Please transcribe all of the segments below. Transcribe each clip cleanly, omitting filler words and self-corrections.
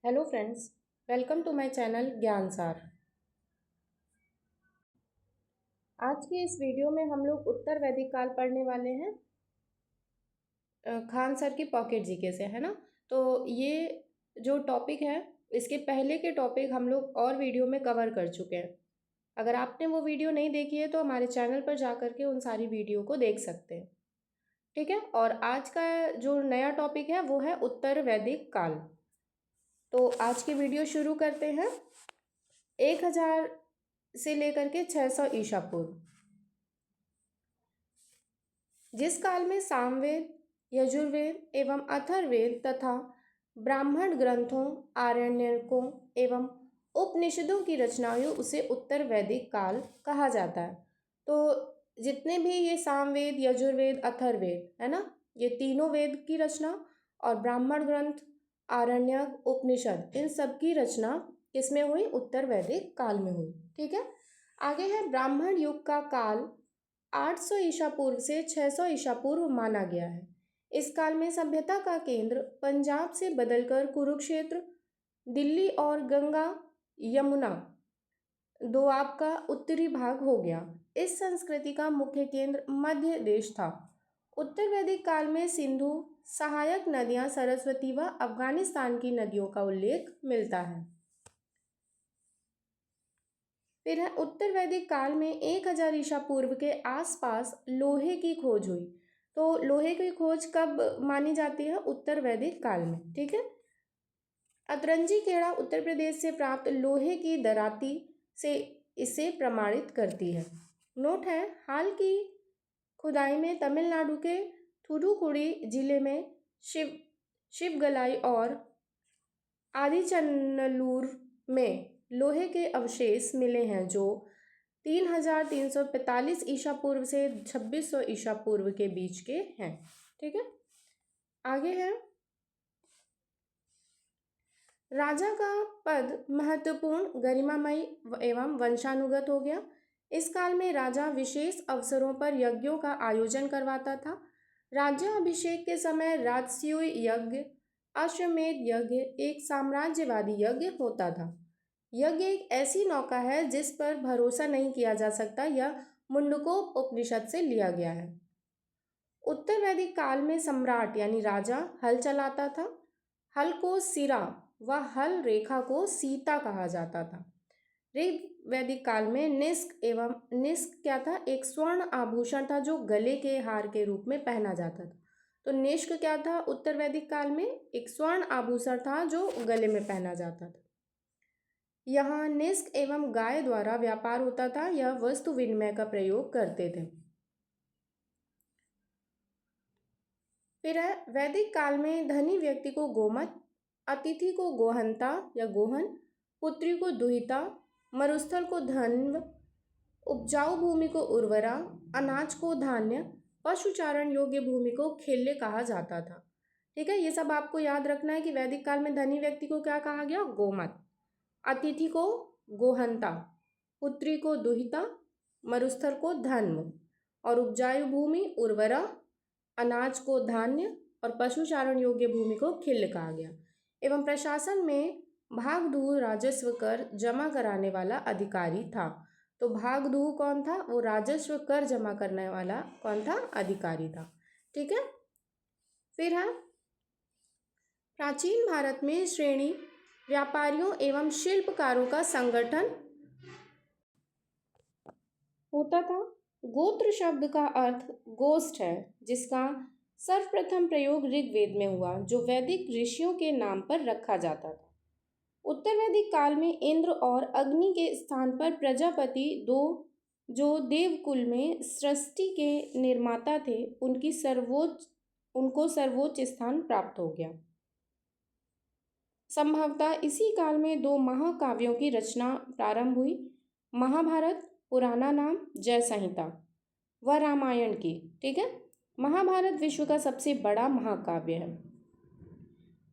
Hello friends, welcome to my channel Gyansar. आज की इस वीडियो में हम लोग उत्तर वैदिक काल पढ़ने वाले हैं खान सर की पॉकेट जीके से, है ना। तो ये जो टॉपिक है, इसके पहले के टॉपिक हम लोग और वीडियो में कवर कर चुके हैं। अगर आपने वो वीडियो नहीं देखी है तो हमारे चैनल पर जा करके उन सारी वीडियो को देख सकते हैं, ठीक है। और आज का जो नया टॉपिक है वो है उत्तर वैदिक काल। तो आज की वीडियो शुरू करते हैं। 1000 से लेकर के 600 ईसा पूर्व, जिस काल में सामवेद, यजुर्वेद एवं अथर्ववेद तथा ब्राह्मण ग्रंथों, आरण्यकों एवं उपनिषदों की रचना हुई, उसे उत्तर वैदिक काल कहा जाता है। तो जितने भी ये सामवेद, यजुर्वेद, अथर्ववेद है ना, ये तीनों वेद की रचना और ब्राह्मण ग्रंथ, आरण्यक, उपनिषद, इन सब की रचना किसमें हुई? उत्तर वैदिक काल में हुई, ठीक है। आगे है ब्राह्मण युग का काल 800 ईसा पूर्व से 600 ईसा पूर्व माना गया है। इस काल में सभ्यता का केंद्र पंजाब से बदलकर कुरुक्षेत्र, दिल्ली और गंगा यमुना दोआब का उत्तरी भाग हो गया। इस संस्कृति का मुख्य केंद्र मध्य देश था। उत्तर वैदिक काल में सिंधु, सहायक नदियां सरस्वती व अफगानिस्तान की नदियों का उल्लेख मिलता है। फिर है उत्तर वैदिक काल में 1000 ईसा पूर्व के आसपास लोहे की खोज हुई। तो लोहे की खोज कब मानी जाती है? उत्तर वैदिक काल में, ठीक है। अतरंजी खेड़ा उत्तर प्रदेश से प्राप्त लोहे की दराती से इसे प्रमाणित करती है। नोट है, हाल की खुदाई में तमिलनाडु के थूथुकुडी जिले में शिवगलाई और आदिचनल्लूर में लोहे के अवशेष मिले हैं, जो 3345 ईसा पूर्व से 2600 ईसा पूर्व के बीच के हैं, ठीक है। आगे है, राजा का पद महत्वपूर्ण, गरिमामयी एवं वंशानुगत हो गया। इस काल में राजा विशेष अवसरों पर यज्ञों का आयोजन करवाता था। राज्याभिषेक के समय राजसूय यज्ञ, अश्वमेध यज्ञ एक साम्राज्यवादी यज्ञ होता था। यज्ञ एक ऐसी नौका है जिस पर भरोसा नहीं किया जा सकता। यह मुंडकोप उपनिषद से लिया गया है। उत्तर वैदिक काल में सम्राट यानी राजा हल चलाता था। हल को सिरा व हल रेखा को सीता कहा जाता था। ऋग वैदिक काल में निष्क क्या था? एक स्वर्ण आभूषण था जो गले के हार के रूप में पहना जाता था। तो निष्क क्या था? उत्तर वैदिक काल में एक स्वर्ण आभूषण था जो गले में पहना जाता था। यहाँ निष्क एवं गाय द्वारा व्यापार होता था। यह वस्तु विनिमय का प्रयोग करते थे। फिर है, वैदिक काल में धनी व्यक्ति को गोमत, अतिथि को गोहंता या गोहन, पुत्री को दुहिता, मरुस्थल को धन्व, उपजाऊ भूमि को उर्वरा, अनाज को धान्य, पशुचारण योग्य भूमि को खेल्य कहा जाता था, ठीक है। ये सब आपको याद रखना है कि वैदिक काल में धनी व्यक्ति को क्या कहा गया? गोमत, अतिथि को गोहंता, पुत्री को दुहिता, मरुस्थल को धन्व और उपजाऊ भूमि उर्वरा, अनाज को धान्य और पशुचारण योग्य भूमि को खिल्य कहा गया। एवं प्रशासन में भागदूह राजस्व कर जमा कराने वाला अधिकारी था। तो भागदूह कौन था? वो राजस्व कर जमा करने वाला कौन था? अधिकारी था, ठीक है। फिर है, प्राचीन भारत में श्रेणी व्यापारियों एवं शिल्पकारों का संगठन होता था। गोत्र शब्द का अर्थ गोष्ठ है, जिसका सर्वप्रथम प्रयोग ऋग्वेद में हुआ, जो वैदिक ऋषियों के नाम पर रखा जाता था। उत्तर वैदिक काल में इंद्र और अग्नि के स्थान पर प्रजापति, दो जो देवकुल में सृष्टि के निर्माता थे, उनको सर्वोच्च स्थान प्राप्त हो गया। संभवतः इसी काल में दो महाकाव्यों की रचना प्रारंभ हुई। महाभारत, पुराना नाम जय संहिता, व रामायण की, ठीक है। महाभारत विश्व का सबसे बड़ा महाकाव्य है।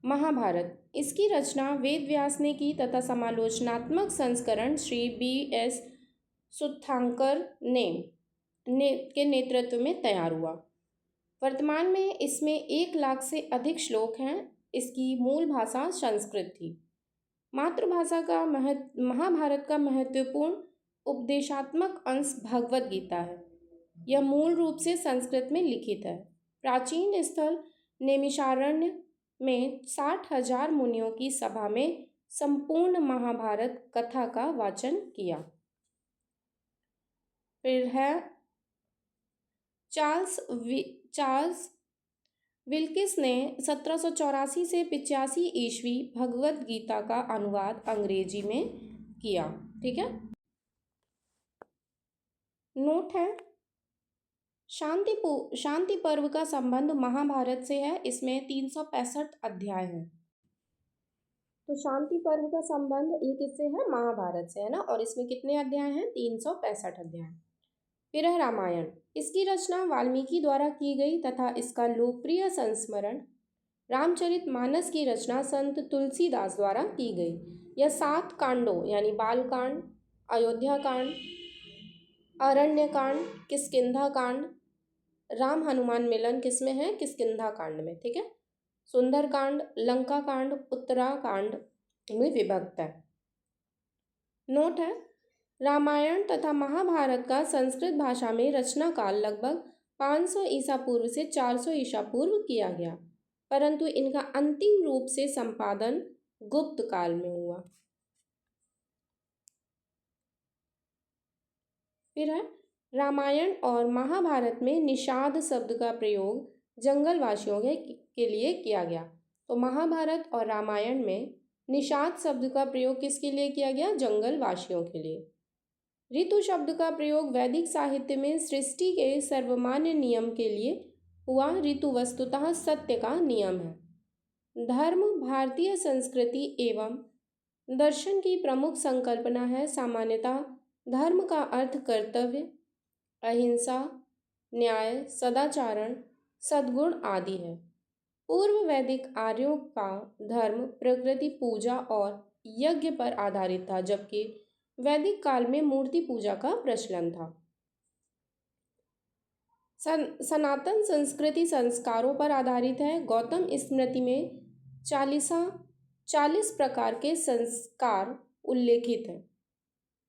महाभारत, इसकी रचना वेद व्यास ने की तथा समालोचनात्मक संस्करण श्री B.S. सुत्थांकर के नेतृत्व में तैयार हुआ। वर्तमान में इसमें 1 लाख से अधिक श्लोक हैं। इसकी मूल भाषा संस्कृत थी। मातृभाषा का महाभारत का महत्वपूर्ण उपदेशात्मक अंश भगवत गीता है। यह मूल रूप से संस्कृत में लिखित है। प्राचीन स्थल नैमिषारण्य में 60,000 मुनियों की सभा में संपूर्ण महाभारत कथा का वाचन किया। फिर है चार्ल्स विल्किस ने 1784 से 85 ईस्वी भगवत गीता का अनुवाद अंग्रेजी में किया। ठीक है। नोट है, शांति पर्व का संबंध महाभारत से है। इसमें 365 अध्याय हैं। तो शांति पर्व का संबंध ये किससे है? महाभारत से है ना। और इसमें कितने अध्याय हैं? 365 अध्याय। फिर है रामायण। इसकी रचना वाल्मीकि द्वारा की गई तथा इसका लोकप्रिय संस्मरण रामचरितमानस की रचना संत तुलसीदास द्वारा की गई। यह 7 कांडों यानी बालकांड, अयोध्या कांड, अरण्य कांड, किष्किंधा कांड, राम हनुमान मिलन किसमें है? किष्किंधा कांड में। ठीक है। सुंदर कांड, लंका कांड, उत्तराकांड में विभक्त है। नोट है, रामायण तथा महाभारत का संस्कृत भाषा में रचना काल लगभग 500 ईसा पूर्व से 400 ईसा पूर्व किया गया, परंतु इनका अंतिम रूप से संपादन गुप्त काल में हुआ। फिर है रामायण और महाभारत में निषाद शब्द का प्रयोग जंगलवासियों के लिए किया गया। तो महाभारत और रामायण में निषाद शब्द का प्रयोग किसके लिए किया गया? जंगलवासियों के लिए। ऋतु शब्द का प्रयोग वैदिक साहित्य में सृष्टि के सर्वमान्य नियम के लिए हुआ। ऋतु वस्तुतः सत्य का नियम है। धर्म भारतीय संस्कृति एवं दर्शन की प्रमुख संकल्पना है। सामान्यतः धर्म का अर्थ कर्तव्य, अहिंसा, न्याय, सदाचारण, सद्गुण आदि है। पूर्व वैदिक आर्यों का धर्म प्रकृति पूजा और यज्ञ पर आधारित था, जबकि वैदिक काल में मूर्ति पूजा का प्रचलन था। सनातन संस्कृति संस्कारों पर आधारित है। गौतम स्मृति में 40 प्रकार के संस्कार उल्लेखित है।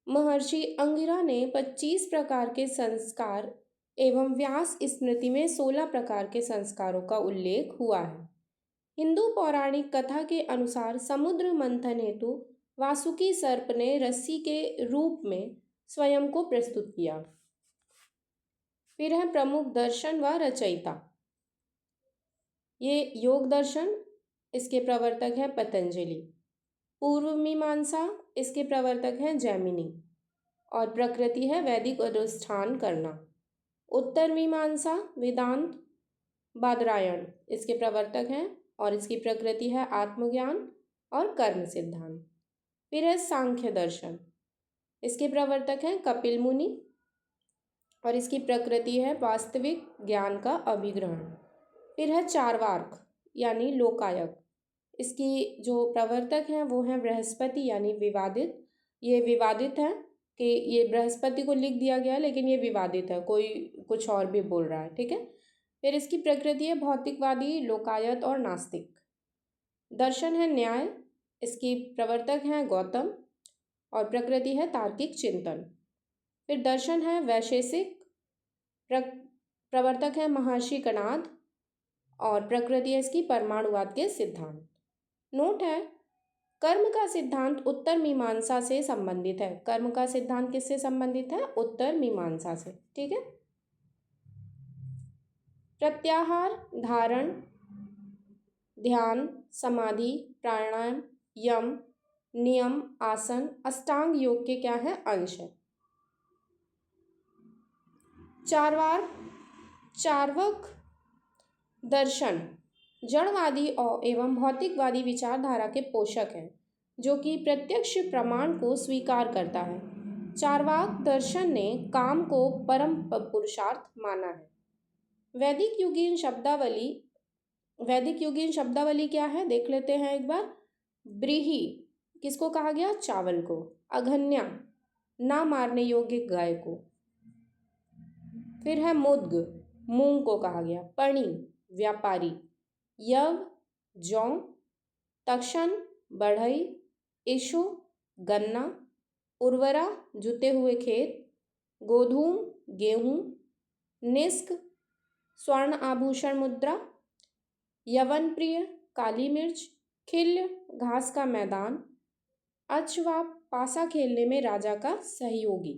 महर्षि अंगिरा ने 25 प्रकार के संस्कार एवं व्यास स्मृति में 16 प्रकार के संस्कारों का उल्लेख हुआ है। हिंदू पौराणिक कथा के अनुसार समुद्र मंथन हेतु वासुकी सर्प ने रस्सी के रूप में स्वयं को प्रस्तुत किया। फिर है प्रमुख दर्शन व रचयिता। ये योग दर्शन, इसके प्रवर्तक है पतंजलि। पूर्व मीमांसा, इसके प्रवर्तक हैं जैमिनी। और प्रकृति है वैदिक अनुष्ठान करना। उत्तर मीमांसा वेदांत बादरायण, इसके प्रवर्तक हैं और इसकी प्रकृति है आत्मज्ञान और कर्म सिद्धांत। फिर है सांख्य दर्शन, इसके प्रवर्तक हैं कपिल मुनि और इसकी प्रकृति है वास्तविक ज्ञान का अभिग्रहण। फिर है चार्वाक यानी लोकायत, इसकी जो प्रवर्तक हैं वो हैं बृहस्पति यानी विवादित। ये विवादित है कि ये बृहस्पति को लिख दिया गया, लेकिन ये विवादित है, कोई कुछ और भी बोल रहा है। ठीक है। फिर इसकी प्रकृति है भौतिकवादी, लोकायत और नास्तिक। दर्शन है न्याय, इसकी प्रवर्तक हैं गौतम और प्रकृति है तार्किक चिंतन। फिर दर्शन है वैशेषिक, प्रवर्तक है महर्षि कणाद और प्रकृति है इसकी परमाणुवाद के सिद्धांत। नोट है, कर्म का सिद्धांत उत्तर मीमांसा से संबंधित है। कर्म का सिद्धांत किससे संबंधित है? उत्तर मीमांसा से। ठीक है। प्रत्याहार, धारण, ध्यान, समाधि, प्राणायाम, यम, नियम, आसन, अष्टांग योग के क्या है? अंश है। चार्वाक दर्शन जड़वादी एवं भौतिकवादी विचारधारा के पोषक हैं, जो कि प्रत्यक्ष प्रमाण को स्वीकार करता है। चार्वाक दर्शन ने काम को परम पुरुषार्थ माना है। वैदिक युगीन शब्दावली क्या है? देख लेते हैं एक बार। ब्रीही किसको कहा गया? चावल को। अघन्या ना मारने योग्य गाय को। फिर है मुद्ग, मूंग को कहा गया। पणि व्यापारी। यव जौ। तक्षण बढ़ई। ईशो गन्ना, उर्वरा जुते हुए खेत, गोधूम गेहूँ, निस्क स्वर्ण आभूषण मुद्रा, यवन प्रिय काली मिर्च, खिल्य घास का मैदान, अक्षवाप पासा खेलने में राजा का सहयोगी,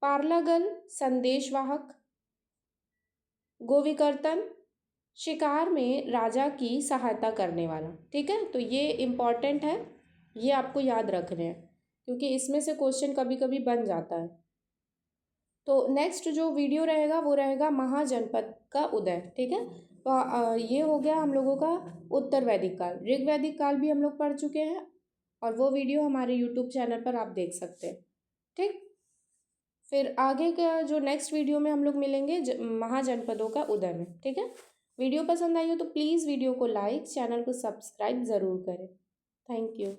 पार्लागल संदेशवाहक, गोविकर्तन शिकार में राजा की सहायता करने वाला। ठीक है, तो ये इम्पॉर्टेंट है, ये आपको याद रखने हैं क्योंकि इसमें से क्वेश्चन कभी कभी बन जाता है। तो नेक्स्ट जो वीडियो रहेगा वो रहेगा महाजनपद का उदय। ठीक है, तो ये हो गया हम लोगों का उत्तर वैदिक काल। ऋग वैदिक काल भी हम लोग पढ़ चुके हैं और वो वीडियो हमारे यूट्यूब चैनल पर आप देख सकते हैं। ठीक, फिर आगे का जो नेक्स्ट वीडियो में हम लोग मिलेंगे महाजनपदों का उदय में। ठीक है, वीडियो पसंद आई हो तो प्लीज़ वीडियो को लाइक, चैनल को सब्सक्राइब ज़रूर करें। Thank you.